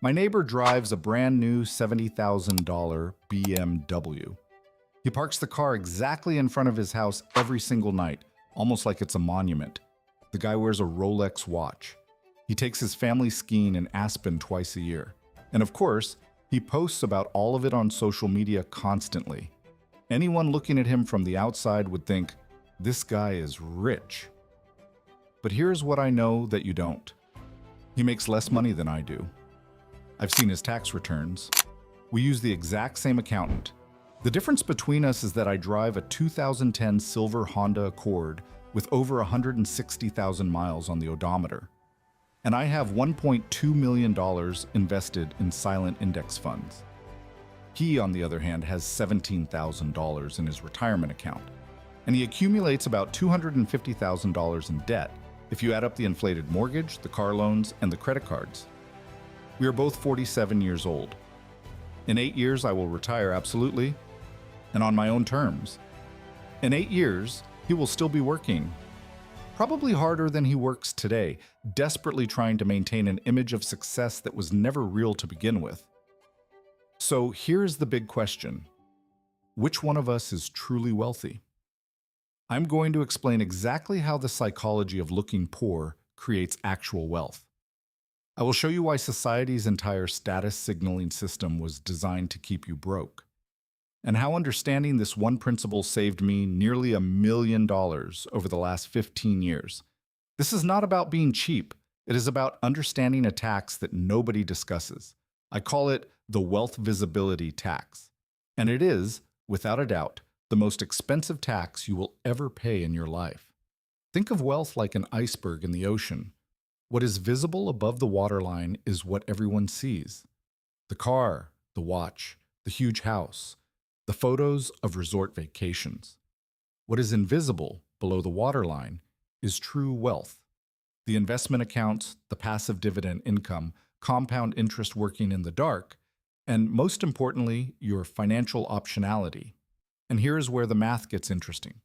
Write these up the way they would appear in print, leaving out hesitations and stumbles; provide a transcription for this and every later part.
My neighbor drives a brand new $70,000 BMW. He parks the car exactly in front of his house every single night, almost like it's a monument. The guy wears a Rolex watch. He takes his family skiing in Aspen twice a year. And of course, he posts about all of it on social media constantly. Anyone looking at him from the outside would think, this guy is rich. But here's what I know that you don't. He makes less money than I do. I've seen his tax returns. We use the exact same accountant. The difference between us is that I drive a 2010 silver Honda Accord with over 160,000 miles on the odometer. And I have $1.2 million invested in silent index funds. He, on the other hand, has $17,000 in his retirement account. And he accumulates about $250,000 in debt if you add up the inflated mortgage, the car loans, and the credit cards. We are both 47 years old. In 8 years, I will retire absolutely, and on my own terms. In 8 years, he will still be working, probably harder than he works today, desperately trying to maintain an image of success that was never real to begin with. So here's the big question. Which one of us is truly wealthy? I'm going to explain exactly how the psychology of looking poor creates actual wealth. I will show you why society's entire status signaling system was designed to keep you broke, and how understanding this one principle saved me nearly $1 million over the last 15 years. This is not about being cheap. It is about understanding a tax that nobody discusses. I call it the wealth visibility tax. And it is, without a doubt, the most expensive tax you will ever pay in your life. Think of wealth like an iceberg in the ocean. What is visible above the waterline is what everyone sees. The car, the watch, the huge house, the photos of resort vacations. What is invisible below the waterline is true wealth. The investment accounts, the passive dividend income, compound interest working in the dark, and most importantly, your financial optionality. And here is where the math gets interesting.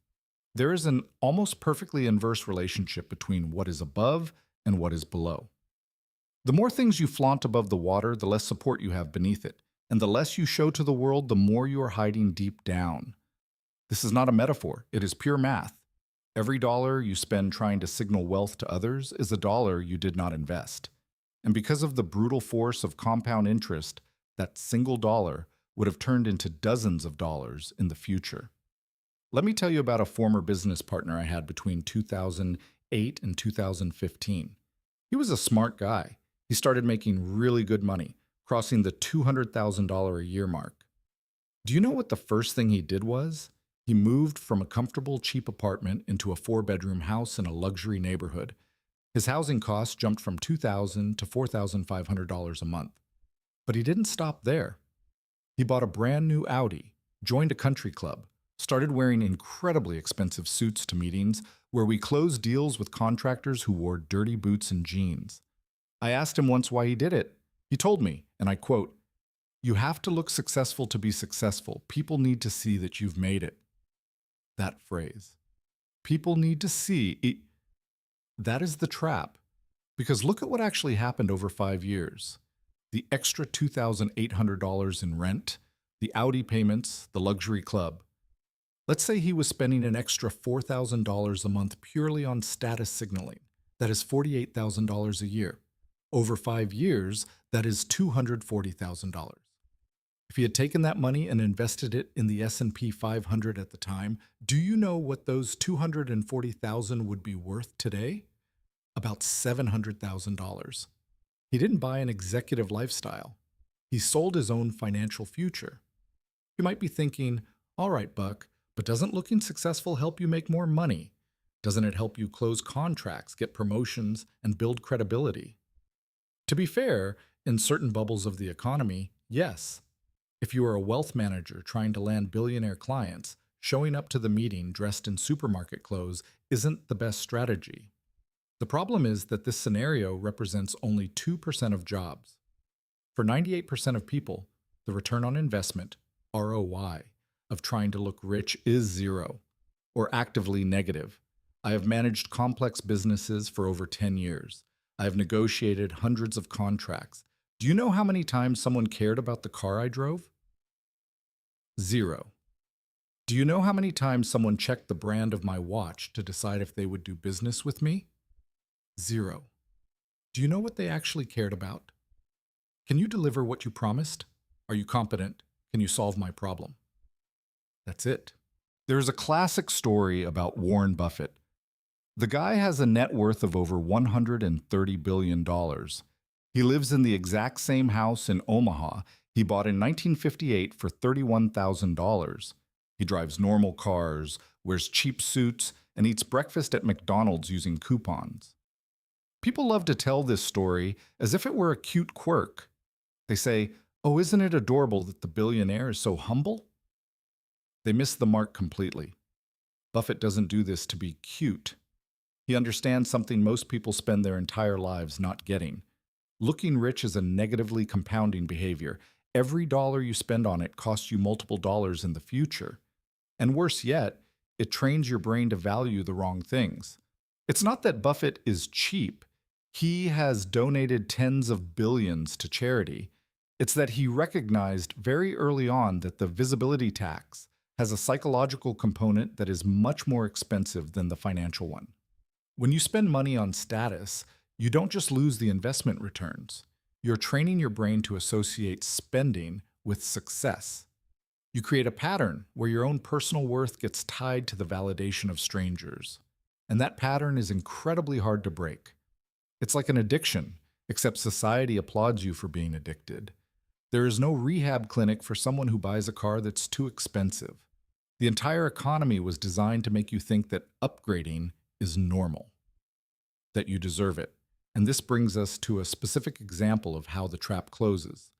There is an almost perfectly inverse relationship between what is above and what is below. The more things you flaunt above the water, the less support you have beneath it. And the less you show to the world, the more you are hiding deep down. This is not a metaphor, it is pure math. Every dollar you spend trying to signal wealth to others is a dollar you did not invest. And because of the brutal force of compound interest, that single dollar would have turned into dozens of dollars in the future. Let me tell you about a former business partner I had between 2008 and 2015. He was a smart guy. He started making really good money, crossing the $200,000 a year mark. Do you know what the first thing he did was? He moved from a comfortable, cheap apartment into a 4-bedroom house in a luxury neighborhood. His housing costs jumped from $2,000 to $4,500 a month. But he didn't stop there. He bought a brand new Audi, joined a country club, started wearing incredibly expensive suits to meetings where we closed deals with contractors who wore dirty boots and jeans. I asked him once why he did it. He told me, and I quote, "You have to look successful to be successful. People need to see that you've made it." That phrase. People need to see it. That is the trap. Because look at what actually happened over 5 years. The extra $2,800 in rent, the Audi payments, the luxury club. Let's say he was spending an extra $4,000 a month purely on status signaling. That is $48,000 a year. Over 5 years, that is $240,000. If he had taken that money and invested it in the S&P 500 at the time, do you know what those $240,000 would be worth today? About $700,000. He didn't buy an executive lifestyle. He sold his own financial future. You might be thinking, all right, Buck, but doesn't looking successful help you make more money? Doesn't it help you close contracts, get promotions, and build credibility? To be fair, in certain bubbles of the economy, yes. If you are a wealth manager trying to land billionaire clients, showing up to the meeting dressed in supermarket clothes isn't the best strategy. The problem is that this scenario represents only 2% of jobs. For 98% of people, the return on investment, ROI, of trying to look rich is zero, or actively negative. I have managed complex businesses for over 10 years. I have negotiated hundreds of contracts, Do you know how many times someone cared about the car I drove? Zero. Do you know how many times someone checked the brand of my watch to decide if they would do business with me? Zero. Do you know what they actually cared about? Can you deliver what you promised? Are you competent? Can you solve my problem? That's it. There's a classic story about Warren Buffett. The guy has a net worth of over $130 billion. He lives in the exact same house in Omaha he bought in 1958 for $31,000. He drives normal cars, wears cheap suits, and eats breakfast at McDonald's using coupons. People love to tell this story as if it were a cute quirk. They say, "Oh, isn't it adorable that the billionaire is so humble?" They miss the mark completely. Buffett doesn't do this to be cute. He understands something most people spend their entire lives not getting. Looking rich is a negatively compounding behavior. Every dollar you spend on it costs you multiple dollars in the future. And worse yet, it trains your brain to value the wrong things. It's not that Buffett is cheap. He has donated tens of billions to charity. It's that he recognized very early on that the visibility tax has a psychological component that is much more expensive than the financial one. When you spend money on status, you don't just lose the investment returns. You're training your brain to associate spending with success. You create a pattern where your own personal worth gets tied to the validation of strangers. And that pattern is incredibly hard to break. It's like an addiction, except society applauds you for being addicted. There is no rehab clinic for someone who buys a car that's too expensive. The entire economy was designed to make you think that upgrading is normal, that you deserve it. And this brings us to a specific example of how the trap closes.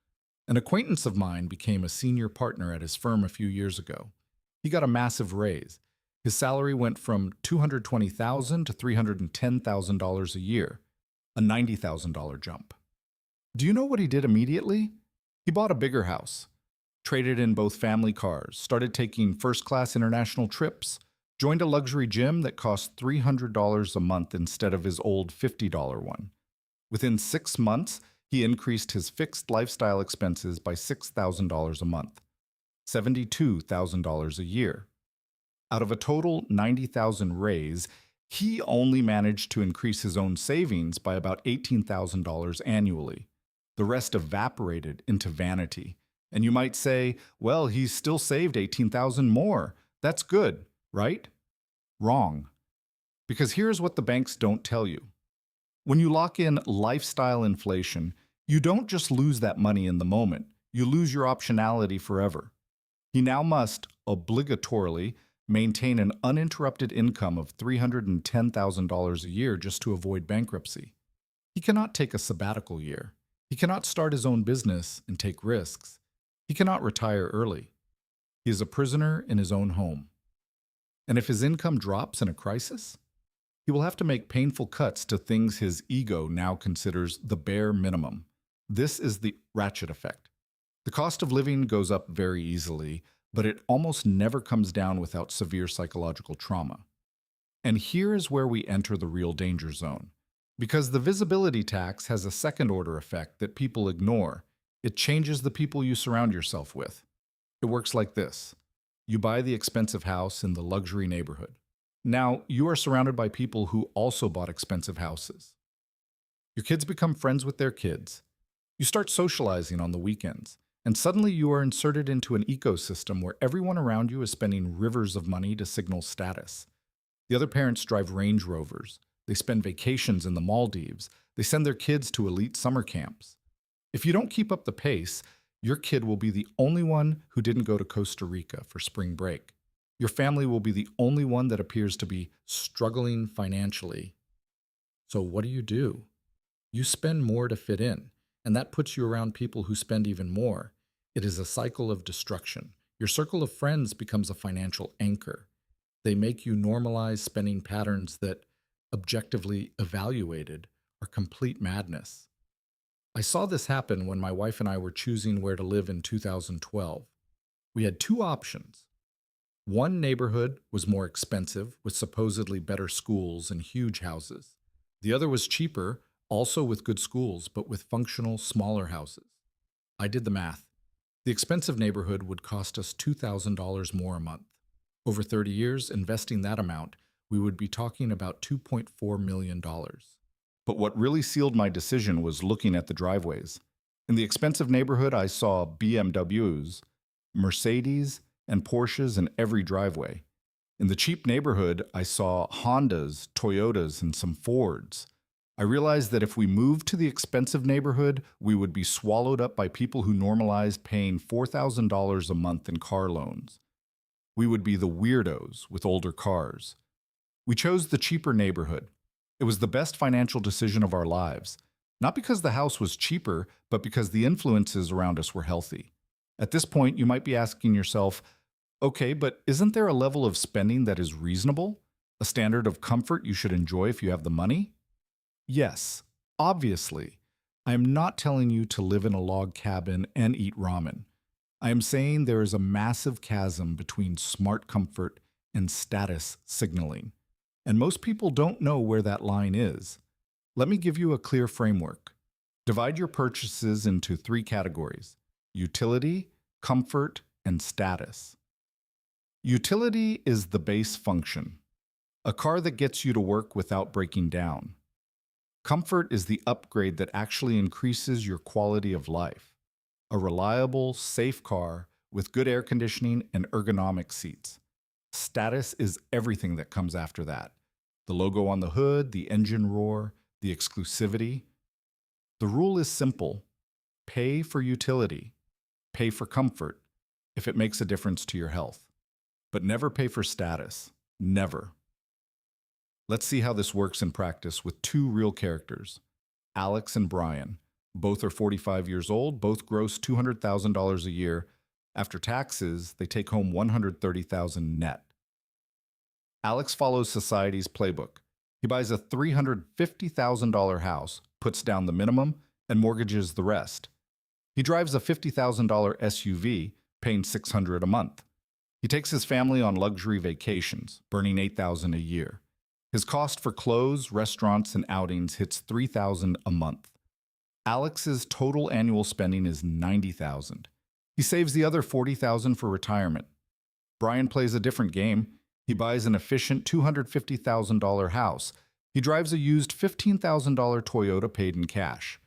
An acquaintance of mine became a senior partner at his firm a few years ago. He got a massive raise. His salary went from $220,000 to $310,000 a year, a $90,000 jump. Do you know what he did immediately? He bought a bigger house, traded in both family cars, started taking first-class international trips, joined a luxury gym that cost $300 a month instead of his old $50 one. Within 6 months, he increased his fixed lifestyle expenses by $6,000 a month, $72,000 a year. Out of a total $90,000 raise, he only managed to increase his own savings by about $18,000 annually. The rest evaporated into vanity. And you might say, well, he's still saved $18,000 more. That's good, right? Wrong. Because here's what the banks don't tell you. When you lock in lifestyle inflation, you don't just lose that money in the moment. You lose your optionality forever. He now must, obligatorily, maintain an uninterrupted income of $310,000 a year just to avoid bankruptcy. He cannot take a sabbatical year. He cannot start his own business and take risks. He cannot retire early. He is a prisoner in his own home. And if his income drops in a crisis, he will have to make painful cuts to things his ego now considers the bare minimum. This is the ratchet effect. The cost of living goes up very easily, but it almost never comes down without severe psychological trauma. And here is where we enter the real danger zone. Because the visibility tax has a second-order effect that people ignore, it changes the people you surround yourself with. It works like this. You buy the expensive house in the luxury neighborhood. Now, you are surrounded by people who also bought expensive houses. Your kids become friends with their kids. You start socializing on the weekends. And suddenly you are inserted into an ecosystem where everyone around you is spending rivers of money to signal status. The other parents drive Range Rovers. They spend vacations in the Maldives. They send their kids to elite summer camps. If you don't keep up the pace, your kid will be the only one who didn't go to Costa Rica for spring break. Your family will be the only one that appears to be struggling financially. So what do? You spend more to fit in. And that puts you around people who spend even more. It is a cycle of destruction. Your circle of friends becomes a financial anchor. They make you normalize spending patterns that, objectively evaluated, are complete madness. I saw this happen when my wife and I were choosing where to live in 2012. We had two options. One neighborhood was more expensive, with supposedly better schools and huge houses. The other was cheaper, Also with good schools, but with functional, smaller houses. I did the math. The expensive neighborhood would cost us $2,000 more a month. Over 30 years, investing that amount, we would be talking about $2.4 million. But what really sealed my decision was looking at the driveways. In the expensive neighborhood, I saw BMWs, Mercedes, and Porsches in every driveway. In the cheap neighborhood, I saw Hondas, Toyotas, and some Fords. I realized that if we moved to the expensive neighborhood, we would be swallowed up by people who normalized paying $4,000 a month in car loans. We would be the weirdos with older cars. We chose the cheaper neighborhood. It was the best financial decision of our lives, not because the house was cheaper, but because the influences around us were healthy. At this point, you might be asking yourself, okay, but isn't there a level of spending that is reasonable? A standard of comfort you should enjoy if you have the money? Yes, obviously. I am not telling you to live in a log cabin and eat ramen. I am saying there is a massive chasm between smart comfort and status signaling. And most people don't know where that line is. Let me give you a clear framework. Divide your purchases into 3 categories: utility, comfort, and status. Utility is the base function, a car that gets you to work without breaking down. Comfort is the upgrade that actually increases your quality of life. A reliable, safe car with good air conditioning and ergonomic seats. Status is everything that comes after that. The logo on the hood, the engine roar, the exclusivity. The rule is simple. Pay for utility. Pay for comfort if it makes a difference to your health. But never pay for status. Never. Let's see how this works in practice with 2 real characters, Alex and Brian. Both are 45 years old, both gross $200,000 a year. After taxes, they take home $130,000 net. Alex follows society's playbook. He buys a $350,000 house, puts down the minimum, and mortgages the rest. He drives a $50,000 SUV, paying $600 a month. He takes his family on luxury vacations, burning $8,000 a year. His cost for clothes, restaurants, and outings hits $3,000 a month. Alex's total annual spending is $90,000. He saves the other $40,000 for retirement. Brian plays a different game. He buys an efficient $250,000 house. He drives a used $15,000 Toyota paid in cash.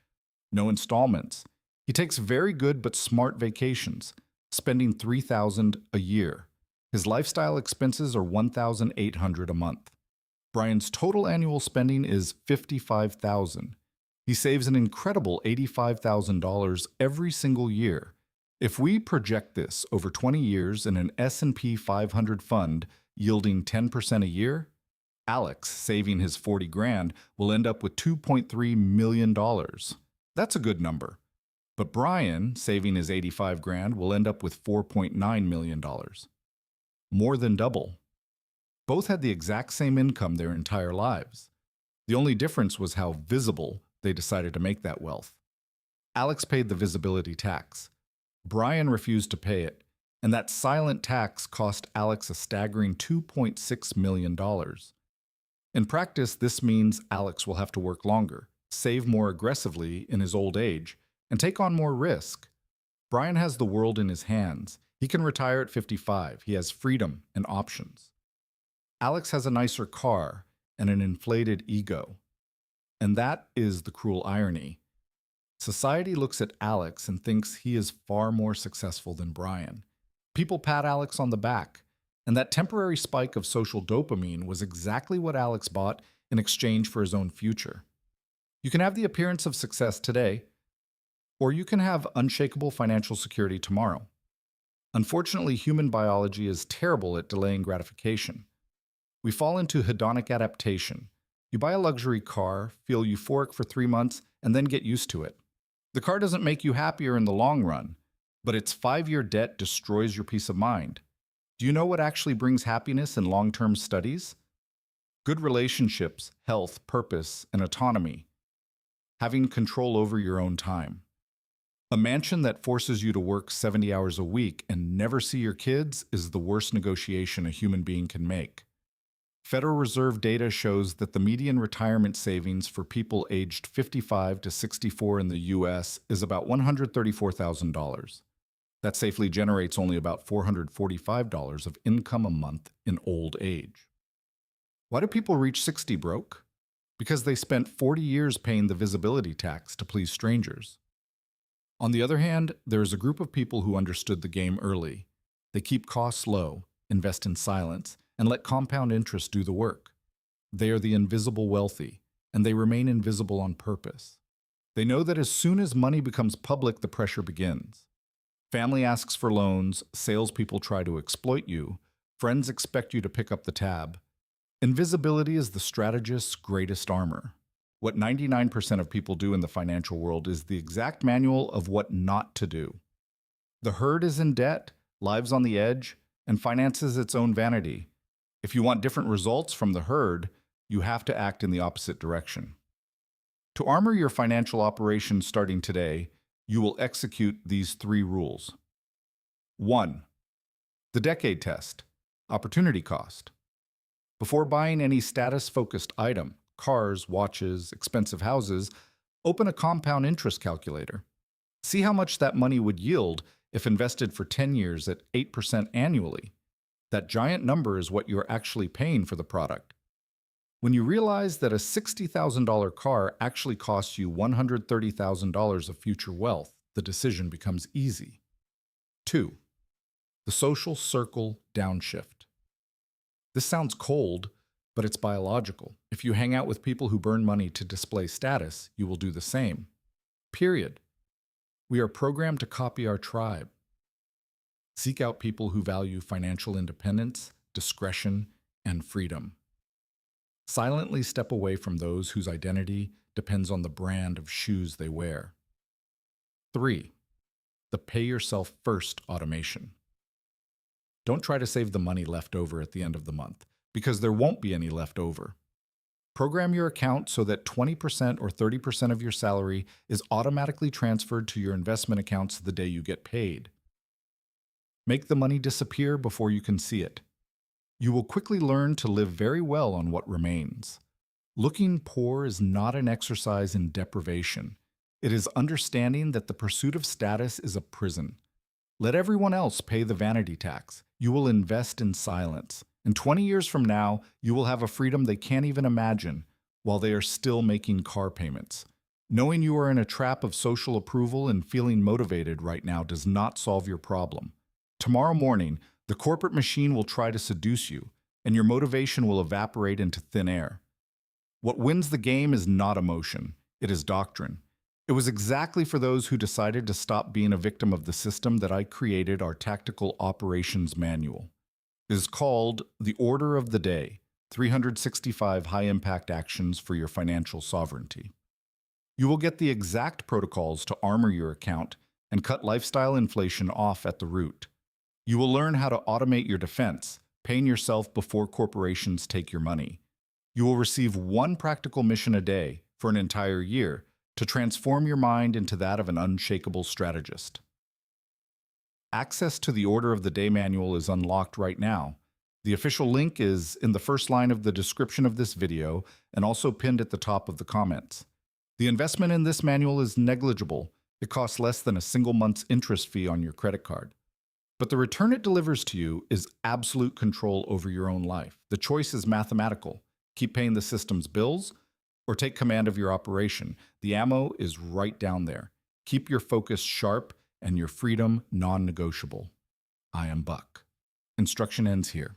No installments. He takes very good but smart vacations, spending $3,000 a year. His lifestyle expenses are $1,800 a month. Brian's total annual spending is $55,000. He saves an incredible $85,000 every single year. If we project this over 20 years in an S&P 500 fund yielding 10% a year, Alex, saving his 40 grand, will end up with $2.3 million. That's a good number. But Brian, saving his 85 grand, will end up with $4.9 million. More than double. Both had the exact same income their entire lives. The only difference was how visible they decided to make that wealth. Alex paid the visibility tax. Brian refused to pay it, and that silent tax cost Alex a staggering $2.6 million. In practice, this means Alex will have to work longer, save more aggressively in his old age, and take on more risk. Brian has the world in his hands. He can retire at 55. He has freedom and options. Alex has a nicer car and an inflated ego. And that is the cruel irony. Society looks at Alex and thinks he is far more successful than Brian. People pat Alex on the back, and that temporary spike of social dopamine was exactly what Alex bought in exchange for his own future. You can have the appearance of success today, or you can have unshakable financial security tomorrow. Unfortunately, human biology is terrible at delaying gratification. We fall into hedonic adaptation. You buy a luxury car, feel euphoric for 3 months, and then get used to it. The car doesn't make you happier in the long run, but its 5-year debt destroys your peace of mind. Do you know what actually brings happiness in long-term studies? Good relationships, health, purpose, and autonomy. Having control over your own time. A mansion that forces you to work 70 hours a week and never see your kids is the worst negotiation a human being can make. Federal Reserve data shows that the median retirement savings for people aged 55 to 64 in the US is about $134,000. That safely generates only about $445 of income a month in old age. Why do people reach 60 broke? Because they spent 40 years paying the visibility tax to please strangers. On the other hand, there is a group of people who understood the game early. They keep costs low, invest in silence, and let compound interest do the work. They are the invisible wealthy, and they remain invisible on purpose. They know that as soon as money becomes public, the pressure begins. Family asks for loans, salespeople try to exploit you, friends expect you to pick up the tab. Invisibility is the strategist's greatest armor. What 99% of people do in the financial world is the exact manual of what not to do. The herd is in debt, lives on the edge, and finances its own vanity. If you want different results from the herd, you have to act in the opposite direction. To armor your financial operations starting today, you will execute these 3 rules. 1. The decade test, opportunity cost. Before buying any status-focused item, cars, watches, expensive houses, open a compound interest calculator. See how much that money would yield if invested for 10 years at 8% annually. That giant number is what you're actually paying for the product. When you realize that a $60,000 car actually costs you $130,000 of future wealth, the decision becomes easy. 2. The social circle downshift. This sounds cold, but it's biological. If you hang out with people who burn money to display status, you will do the same. Period. We are programmed to copy our tribe. Seek out people who value financial independence, discretion, and freedom. Silently step away from those whose identity depends on the brand of shoes they wear. 3. The pay yourself first automation. Don't try to save the money left over at the end of the month, because there won't be any left over. Program your account so that 20% or 30% of your salary is automatically transferred to your investment accounts the day you get paid. Make the money disappear before you can see it. You will quickly learn to live very well on what remains. Looking poor is not an exercise in deprivation. It is understanding that the pursuit of status is a prison. Let everyone else pay the vanity tax. You will invest in silence. And 20 years from now, you will have a freedom they can't even imagine while they are still making car payments. Knowing you are in a trap of social approval and feeling motivated right now does not solve your problem. Tomorrow morning, the corporate machine will try to seduce you, and your motivation will evaporate into thin air. What wins the game is not emotion, it is doctrine. It was exactly for those who decided to stop being a victim of the system that I created our Tactical Operations Manual. It is called The Order of the Day, 365 High-Impact Actions for Your Financial Sovereignty. You will get the exact protocols to armor your account and cut lifestyle inflation off at the root. You will learn how to automate your defense, paying yourself before corporations take your money. You will receive 1 practical mission a day for an entire year to transform your mind into that of an unshakable strategist. Access to the Order of the Day manual is unlocked right now. The official link is in the first line of the description of this video and also pinned at the top of the comments. The investment in this manual is negligible. It costs less than a single month's interest fee on your credit card. But the return it delivers to you is absolute control over your own life. The choice is mathematical. Keep paying the system's bills or take command of your operation. The ammo is right down there. Keep your focus sharp and your freedom non-negotiable. I am Buck. Instruction ends here.